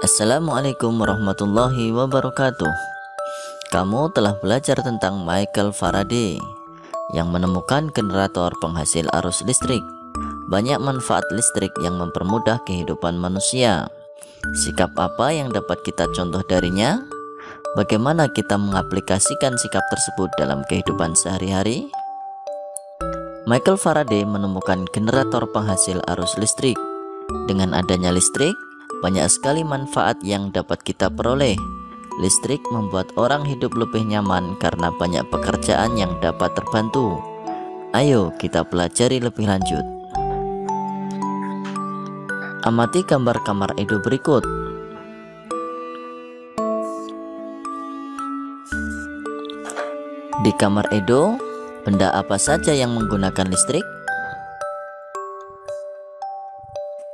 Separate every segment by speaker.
Speaker 1: Assalamualaikum warahmatullahi wabarakatuh. Kamu telah belajar tentang Michael Faraday yang menemukan generator penghasil arus listrik. Banyak manfaat listrik yang mempermudah kehidupan manusia. Sikap apa yang dapat kita contoh darinya? Bagaimana kita mengaplikasikan sikap tersebut dalam kehidupan sehari-hari? Michael Faraday menemukan generator penghasil arus listrik. Dengan adanya listrik, banyak sekali manfaat yang dapat kita peroleh. Listrik membuat orang hidup lebih nyaman karena banyak pekerjaan yang dapat terbantu. Ayo kita pelajari lebih lanjut. Amati gambar kamar Edo berikut. Di kamar Edo, benda apa saja yang menggunakan listrik?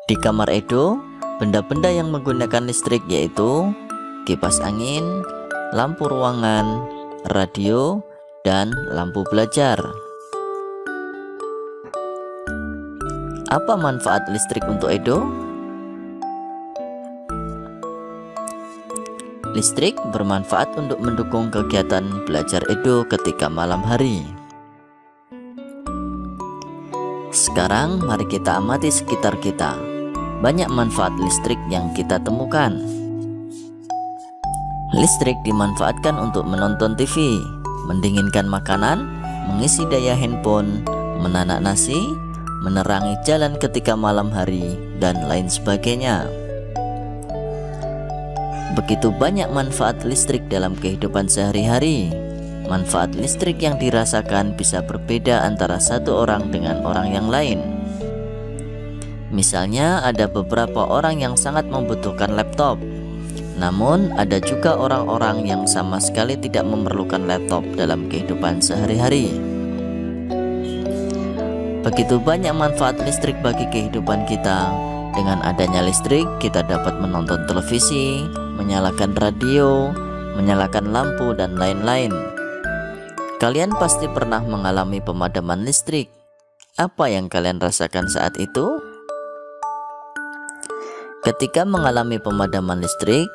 Speaker 1: Di kamar Edo, benda-benda yang menggunakan listrik yaitu kipas angin, lampu ruangan, radio, dan lampu belajar. Apa manfaat listrik untuk Edo? Listrik bermanfaat untuk mendukung kegiatan belajar Edo ketika malam hari. Sekarang mari kita amati sekitar kita. Banyak manfaat listrik yang kita temukan. Listrik dimanfaatkan untuk menonton TV, mendinginkan makanan, mengisi daya handphone, menanak nasi, menerangi jalan ketika malam hari, dan lain sebagainya. Begitu banyak manfaat listrik dalam kehidupan sehari-hari. Manfaat listrik yang dirasakan bisa berbeda antara satu orang dengan orang yang lain. Misalnya ada beberapa orang yang sangat membutuhkan laptop. Namun ada juga orang-orang yang sama sekali tidak memerlukan laptop dalam kehidupan sehari-hari. Begitu banyak manfaat listrik bagi kehidupan kita. Dengan adanya listrik, kita dapat menonton televisi, menyalakan radio, menyalakan lampu, dan lain-lain. Kalian pasti pernah mengalami pemadaman listrik. Apa yang kalian rasakan saat itu? Ketika mengalami pemadaman listrik,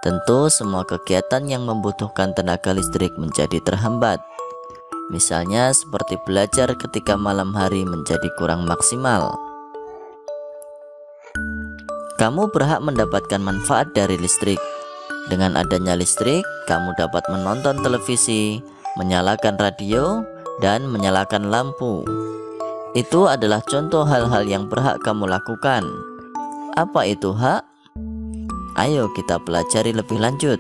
Speaker 1: tentu semua kegiatan yang membutuhkan tenaga listrik menjadi terhambat. Misalnya seperti belajar ketika malam hari menjadi kurang maksimal. Kamu berhak mendapatkan manfaat dari listrik. Dengan adanya listrik, kamu dapat menonton televisi, menyalakan radio, dan menyalakan lampu. Itu adalah contoh hal-hal yang berhak kamu lakukan. Apa itu hak? Ayo kita pelajari lebih lanjut.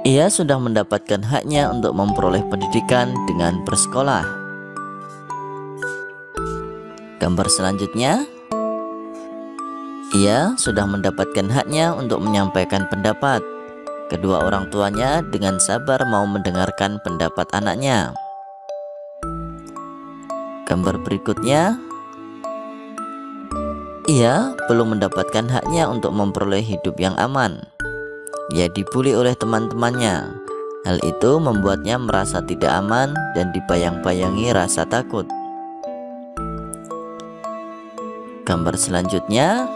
Speaker 1: Ia sudah mendapatkan haknya untuk memperoleh pendidikan dengan bersekolah. Gambar selanjutnya, ia sudah mendapatkan haknya untuk menyampaikan pendapat. Kedua orang tuanya dengan sabar mau mendengarkan pendapat anaknya. Gambar berikutnya, ia belum mendapatkan haknya untuk memperoleh hidup yang aman. Ia dibuli oleh teman-temannya. Hal itu membuatnya merasa tidak aman dan dibayang-bayangi rasa takut. Gambar selanjutnya,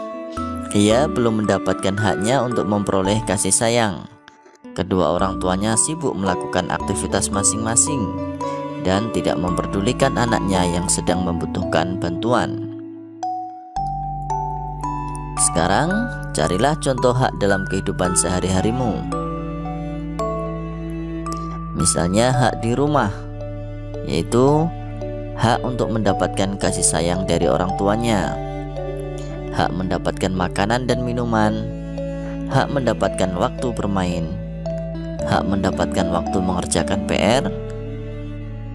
Speaker 1: ia belum mendapatkan haknya untuk memperoleh kasih sayang. Kedua orang tuanya sibuk melakukan aktivitas masing-masing dan tidak memperdulikan anaknya yang sedang membutuhkan bantuan. Sekarang, carilah contoh hak dalam kehidupan sehari-harimu. Misalnya hak di rumah, yaitu hak untuk mendapatkan kasih sayang dari orang tuanya, hak mendapatkan makanan dan minuman, hak mendapatkan waktu bermain, hak mendapatkan waktu mengerjakan PR,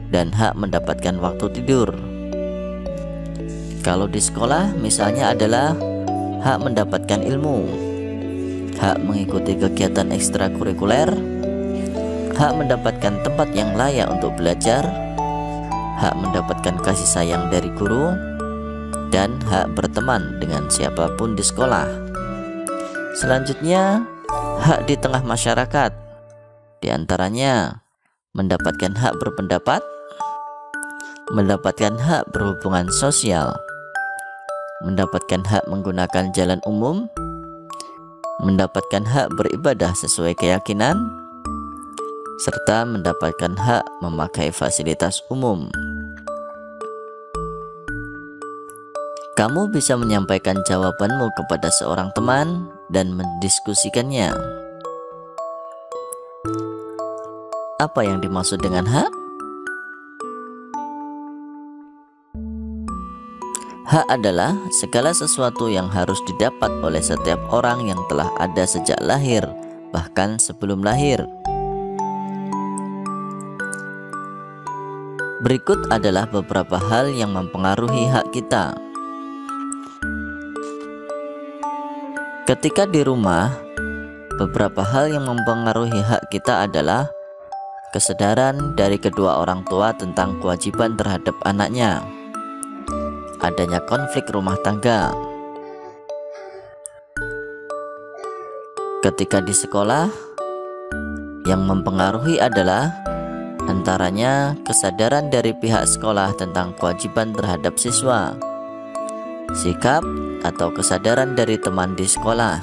Speaker 1: dan hak mendapatkan waktu tidur. Kalau di sekolah misalnya adalah hak mendapatkan ilmu, hak mengikuti kegiatan ekstrakurikuler, hak mendapatkan tempat yang layak untuk belajar, hak mendapatkan kasih sayang dari guru, dan hak berteman dengan siapapun di sekolah. Selanjutnya, hak di tengah masyarakat. Di antaranya, mendapatkan hak berpendapat, mendapatkan hak berhubungan sosial, mendapatkan hak menggunakan jalan umum, mendapatkan hak beribadah sesuai keyakinan, serta mendapatkan hak memakai fasilitas umum. Kamu bisa menyampaikan jawabanmu kepada seorang teman dan mendiskusikannya. Apa yang dimaksud dengan hak? Hak adalah segala sesuatu yang harus didapat oleh setiap orang yang telah ada sejak lahir, bahkan sebelum lahir. Berikut adalah beberapa hal yang mempengaruhi hak kita. Ketika di rumah, beberapa hal yang mempengaruhi hak kita adalah kesadaran dari kedua orang tua tentang kewajiban terhadap anaknya, adanya konflik rumah tangga. Ketika di sekolah, yang mempengaruhi adalah antaranya kesadaran dari pihak sekolah tentang kewajiban terhadap siswa, sikap atau kesadaran dari teman di sekolah.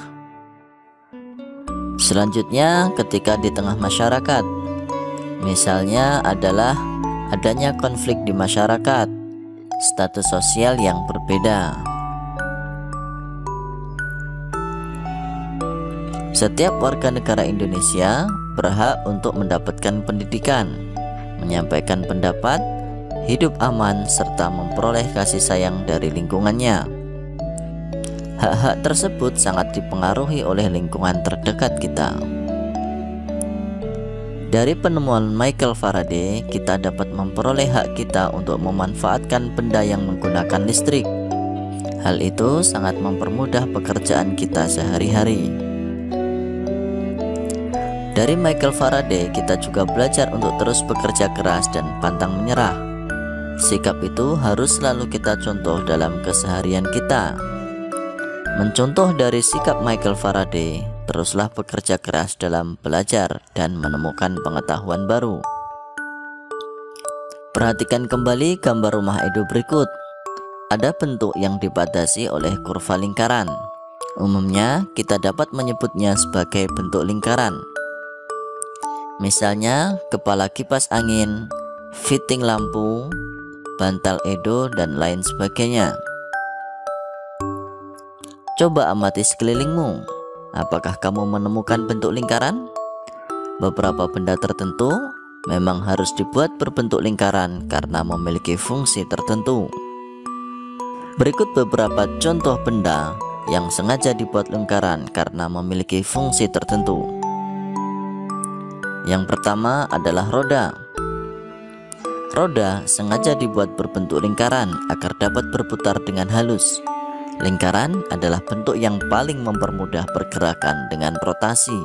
Speaker 1: Selanjutnya, ketika di tengah masyarakat, misalnya adalah adanya konflik di masyarakat, status sosial yang berbeda. Setiap warga negara Indonesia berhak untuk mendapatkan pendidikan, menyampaikan pendapat, hidup aman, serta memperoleh kasih sayang dari lingkungannya. Hak-hak tersebut sangat dipengaruhi oleh lingkungan terdekat kita. Dari penemuan Michael Faraday, kita dapat memperoleh hak kita untuk memanfaatkan benda yang menggunakan listrik. Hal itu sangat mempermudah pekerjaan kita sehari-hari. Dari Michael Faraday, kita juga belajar untuk terus bekerja keras dan pantang menyerah. Sikap itu harus selalu kita contoh dalam keseharian kita. Mencontoh dari sikap Michael Faraday, teruslah bekerja keras dalam belajar dan menemukan pengetahuan baru. Perhatikan kembali gambar rumah Edo berikut. Ada bentuk yang dibatasi oleh kurva lingkaran. Umumnya kita dapat menyebutnya sebagai bentuk lingkaran. Misalnya kepala kipas angin, fitting lampu, bantal Edo, dan lain sebagainya. Coba amati sekelilingmu. Apakah kamu menemukan bentuk lingkaran? Beberapa benda tertentu memang harus dibuat berbentuk lingkaran karena memiliki fungsi tertentu. Berikut beberapa contoh benda yang sengaja dibuat lingkaran karena memiliki fungsi tertentu. Yang pertama adalah roda. Roda sengaja dibuat berbentuk lingkaran agar dapat berputar dengan halus. Lingkaran adalah bentuk yang paling mempermudah pergerakan dengan rotasi.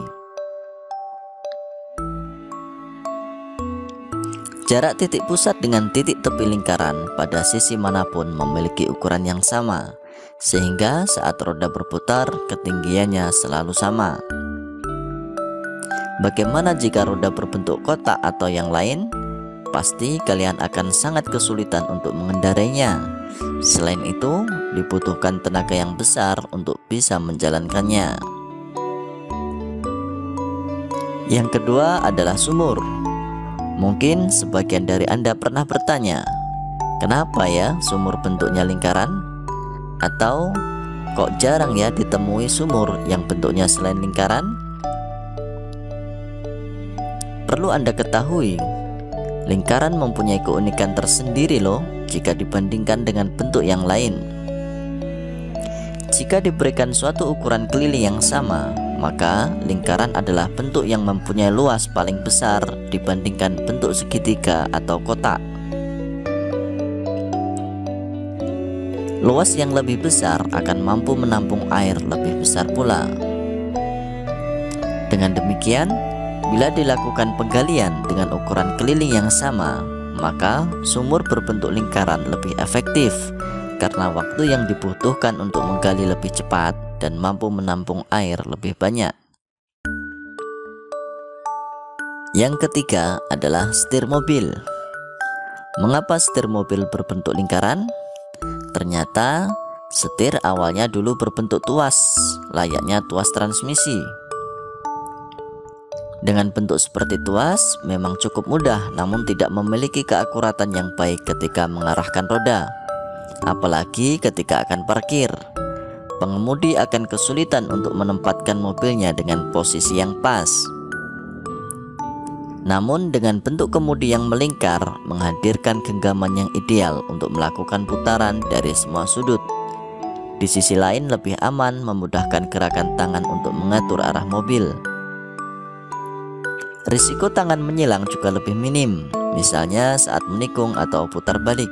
Speaker 1: Jarak titik pusat dengan titik tepi lingkaran pada sisi manapun memiliki ukuran yang sama, sehingga saat roda berputar, ketinggiannya selalu sama. Bagaimana jika roda berbentuk kotak atau yang lain? Pasti kalian akan sangat kesulitan untuk mengendarainya. Selain itu, dibutuhkan tenaga yang besar untuk bisa menjalankannya. Yang kedua adalah sumur. Mungkin sebagian dari Anda pernah bertanya, kenapa ya sumur bentuknya lingkaran? Atau kok jarang ya ditemui sumur yang bentuknya selain lingkaran? Perlu Anda ketahui, lingkaran mempunyai keunikan tersendiri loh jika dibandingkan dengan bentuk yang lain. Jika diberikan suatu ukuran keliling yang sama, maka lingkaran adalah bentuk yang mempunyai luas paling besar dibandingkan bentuk segitiga atau kotak. Luas yang lebih besar akan mampu menampung air lebih besar pula. Dengan demikian, bila dilakukan penggalian dengan ukuran keliling yang sama, maka sumur berbentuk lingkaran lebih efektif karena waktu yang dibutuhkan untuk menggali lebih cepat dan mampu menampung air lebih banyak. Yang ketiga adalah setir mobil. Mengapa setir mobil berbentuk lingkaran? Ternyata Setir awalnya dulu berbentuk tuas, layaknya tuas transmisi. Dengan bentuk seperti tuas memang cukup mudah, namun tidak memiliki keakuratan yang baik ketika mengarahkan roda, apalagi ketika akan parkir. Pengemudi akan kesulitan untuk menempatkan mobilnya dengan posisi yang pas. Namun dengan bentuk kemudi yang melingkar menghadirkan genggaman yang ideal untuk melakukan putaran dari semua sudut. Di sisi lain lebih aman, memudahkan gerakan tangan untuk mengatur arah mobil. Risiko tangan menyilang juga lebih minim, misalnya saat menikung atau putar balik.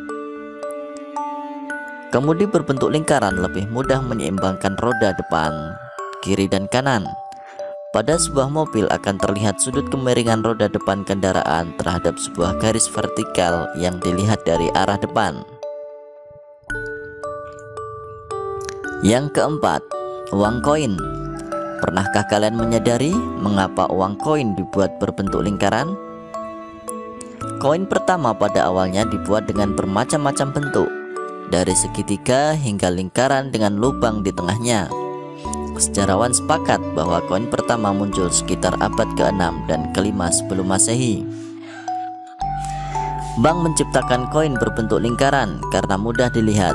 Speaker 1: Kemudi berbentuk lingkaran lebih mudah menyeimbangkan roda depan, kiri dan kanan. Pada sebuah mobil akan terlihat sudut kemiringan roda depan kendaraan terhadap sebuah garis vertikal yang dilihat dari arah depan. Yang keempat, uang koin. Pernahkah kalian menyadari mengapa uang koin dibuat berbentuk lingkaran? Koin pertama pada awalnya dibuat dengan bermacam-macam bentuk, dari segitiga hingga lingkaran dengan lubang di tengahnya. Sejarawan sepakat bahwa koin pertama muncul sekitar abad ke-6 dan ke-5 sebelum Masehi. Bank menciptakan koin berbentuk lingkaran karena mudah dilihat.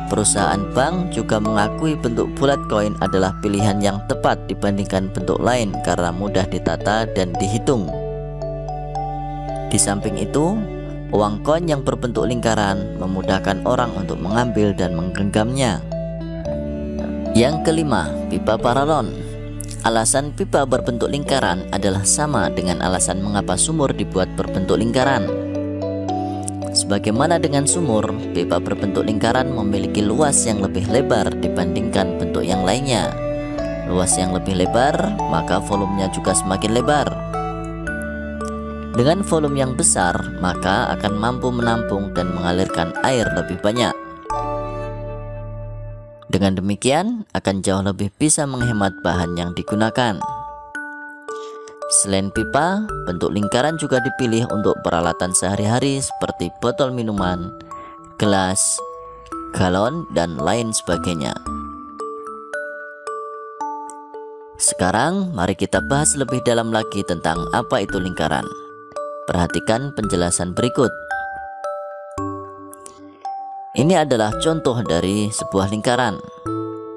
Speaker 1: Perusahaan bank juga mengakui bentuk bulat koin adalah pilihan yang tepat dibandingkan bentuk lain karena mudah ditata dan dihitung. Di samping itu, uang koin yang berbentuk lingkaran memudahkan orang untuk mengambil dan menggenggamnya. Yang kelima, pipa paralon. Alasan pipa berbentuk lingkaran adalah sama dengan alasan mengapa sumur dibuat berbentuk lingkaran. Sebagaimana dengan sumur, pipa berbentuk lingkaran memiliki luas yang lebih lebar dibandingkan bentuk yang lainnya. Luas yang lebih lebar, maka volumenya juga semakin lebar. Dengan volume yang besar, maka akan mampu menampung dan mengalirkan air lebih banyak. Dengan demikian, akan jauh lebih bisa menghemat bahan yang digunakan. Selain pipa, bentuk lingkaran juga dipilih untuk peralatan sehari-hari seperti botol minuman, gelas, galon, dan lain sebagainya. Sekarang, mari kita bahas lebih dalam lagi tentang apa itu lingkaran. Perhatikan penjelasan berikut. Ini adalah contoh dari sebuah lingkaran,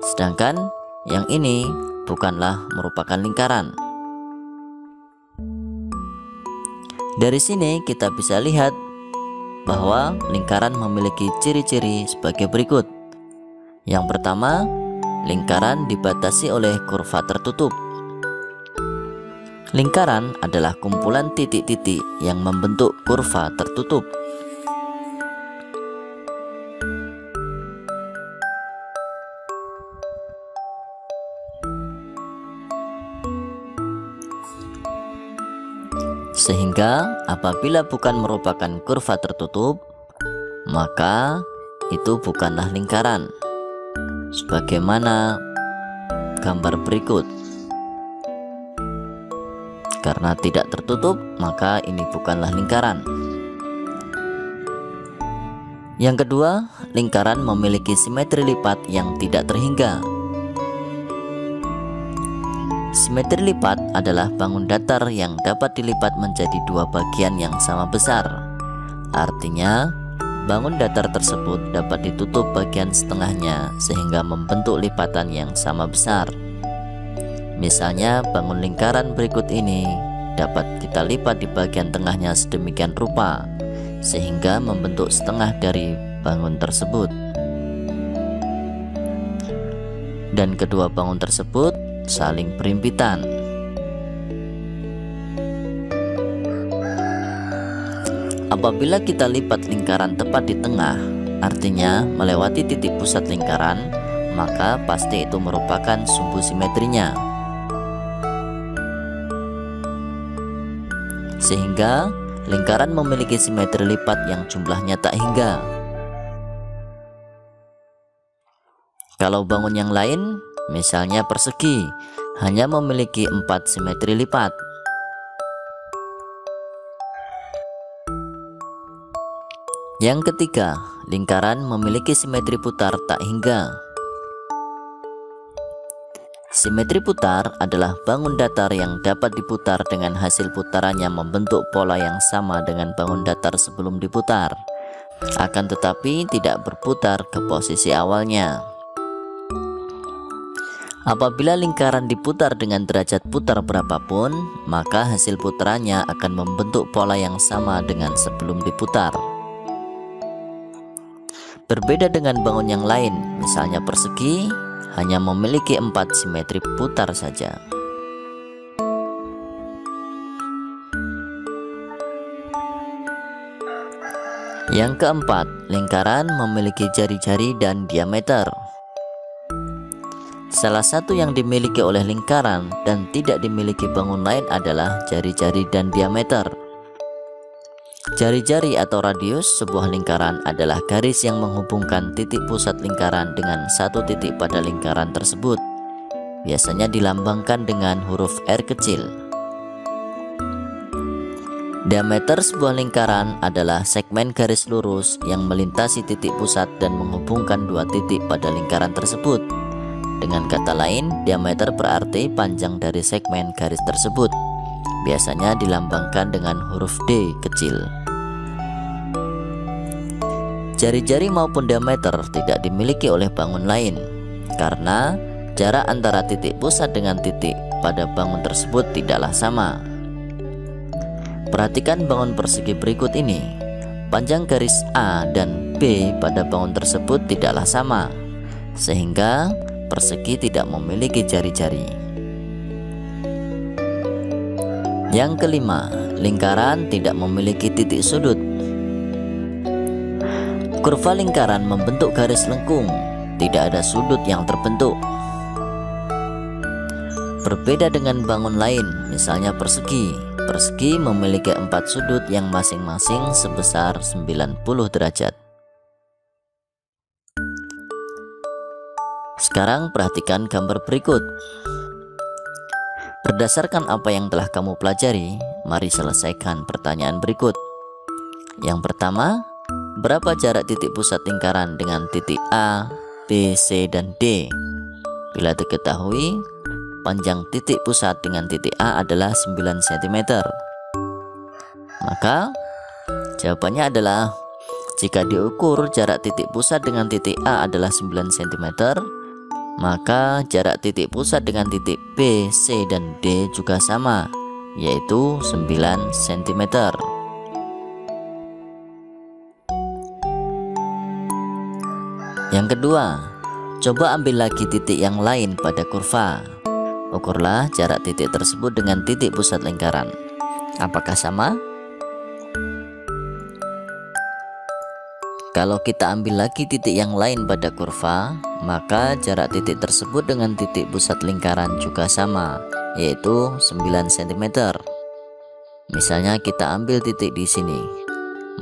Speaker 1: sedangkan yang ini bukanlah merupakan lingkaran. Dari sini kita bisa lihat bahwa lingkaran memiliki ciri-ciri sebagai berikut. Yang pertama, lingkaran dibatasi oleh kurva tertutup. Lingkaran adalah kumpulan titik-titik yang membentuk kurva tertutup. Sehingga apabila bukan merupakan kurva tertutup, maka itu bukanlah lingkaran. Sebagaimana gambar berikut. Karena tidak tertutup, maka ini bukanlah lingkaran. Yang kedua, lingkaran memiliki simetri lipat yang tidak terhingga. Simetri lipat adalah bangun datar yang dapat dilipat menjadi dua bagian yang sama besar. Artinya, bangun datar tersebut dapat ditutup bagian setengahnya sehingga membentuk lipatan yang sama besar. Misalnya, bangun lingkaran berikut ini dapat kita lipat di bagian tengahnya sedemikian rupa sehingga membentuk setengah dari bangun tersebut. Dan kedua bangun tersebut saling berhimpitan. Apabila kita lipat lingkaran tepat di tengah, artinya melewati titik pusat lingkaran, maka pasti itu merupakan sumbu simetrinya. Sehingga lingkaran memiliki simetri lipat yang jumlahnya tak hingga. Kalau bangun yang lain, misalnya persegi, hanya memiliki 4 simetri lipat. Yang ketiga, lingkaran memiliki simetri putar tak hingga. Simetri putar adalah bangun datar yang dapat diputar dengan hasil putarannya membentuk pola yang sama dengan bangun datar sebelum diputar, akan tetapi tidak berputar ke posisi awalnya. Apabila lingkaran diputar dengan derajat putar berapapun, maka hasil putarannya akan membentuk pola yang sama dengan sebelum diputar. Berbeda dengan bangun yang lain, misalnya persegi, hanya memiliki 4 simetri putar saja. Yang keempat, lingkaran memiliki jari-jari dan diameter. Salah satu yang dimiliki oleh lingkaran dan tidak dimiliki bangun lain adalah jari-jari dan diameter. Jari-jari atau radius sebuah lingkaran adalah garis yang menghubungkan titik pusat lingkaran dengan satu titik pada lingkaran tersebut. Biasanya dilambangkan dengan huruf R kecil. Diameter sebuah lingkaran adalah segmen garis lurus yang melintasi titik pusat dan menghubungkan dua titik pada lingkaran tersebut. Dengan kata lain, diameter berarti panjang dari segmen garis tersebut. Biasanya dilambangkan dengan huruf D kecil. Jari-jari maupun diameter tidak dimiliki oleh bangun lain, karena jarak antara titik pusat dengan titik pada bangun tersebut tidaklah sama. Perhatikan bangun persegi berikut ini. Panjang garis A dan B pada bangun tersebut tidaklah sama, sehingga persegi tidak memiliki jari-jari. Yang kelima, lingkaran tidak memiliki titik sudut. Kurva lingkaran membentuk garis lengkung, tidak ada sudut yang terbentuk. Berbeda dengan bangun lain, misalnya persegi. Persegi memiliki 4 sudut yang masing-masing sebesar 90 derajat. Sekarang perhatikan gambar berikut. Berdasarkan apa yang telah kamu pelajari, mari selesaikan pertanyaan berikut. Yang pertama, berapa jarak titik pusat lingkaran dengan titik A, B, C, dan D? Bila diketahui, panjang titik pusat dengan titik A adalah 9 cm. Maka, jawabannya adalah jika diukur jarak titik pusat dengan titik A adalah 9 cm, maka jarak titik pusat dengan titik B, C, dan D juga sama, yaitu 9 cm. Yang kedua, coba ambil lagi titik yang lain pada kurva. Ukurlah jarak titik tersebut dengan titik pusat lingkaran. Apakah sama? Kalau kita ambil lagi titik yang lain pada kurva, maka jarak titik tersebut dengan titik pusat lingkaran juga sama, yaitu 9 cm. Misalnya kita ambil titik di sini,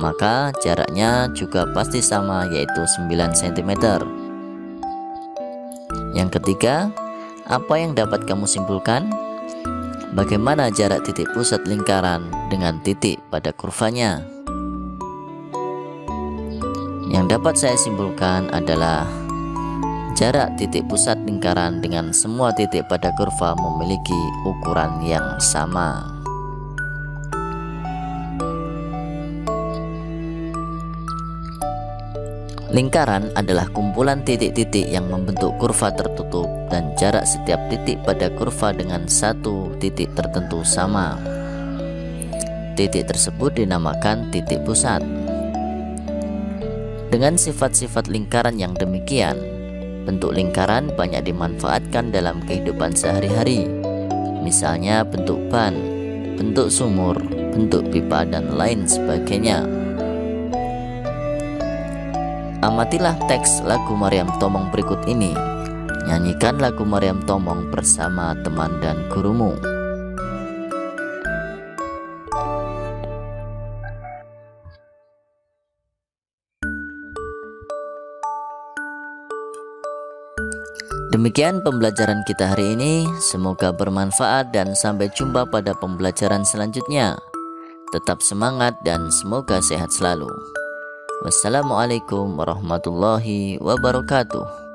Speaker 1: maka jaraknya juga pasti sama, yaitu 9 cm. Yang ketiga, apa yang dapat kamu simpulkan? Bagaimana jarak titik pusat lingkaran dengan titik pada kurvanya? Yang dapat saya simpulkan adalah jarak titik pusat lingkaran dengan semua titik pada kurva memiliki ukuran yang sama. Lingkaran adalah kumpulan titik-titik yang membentuk kurva tertutup dan jarak setiap titik pada kurva dengan satu titik tertentu sama. Titik tersebut dinamakan titik pusat. Dengan sifat-sifat lingkaran yang demikian, bentuk lingkaran banyak dimanfaatkan dalam kehidupan sehari-hari. Misalnya bentuk ban, bentuk sumur, bentuk pipa, dan lain sebagainya. Amatilah teks lagu Maryam Tomong berikut ini. Nyanyikan lagu Maryam Tomong bersama teman dan gurumu. Demikian pembelajaran kita hari ini. Semoga bermanfaat dan sampai jumpa pada pembelajaran selanjutnya. Tetap semangat dan semoga sehat selalu. Wassalamualaikum warahmatullahi wabarakatuh.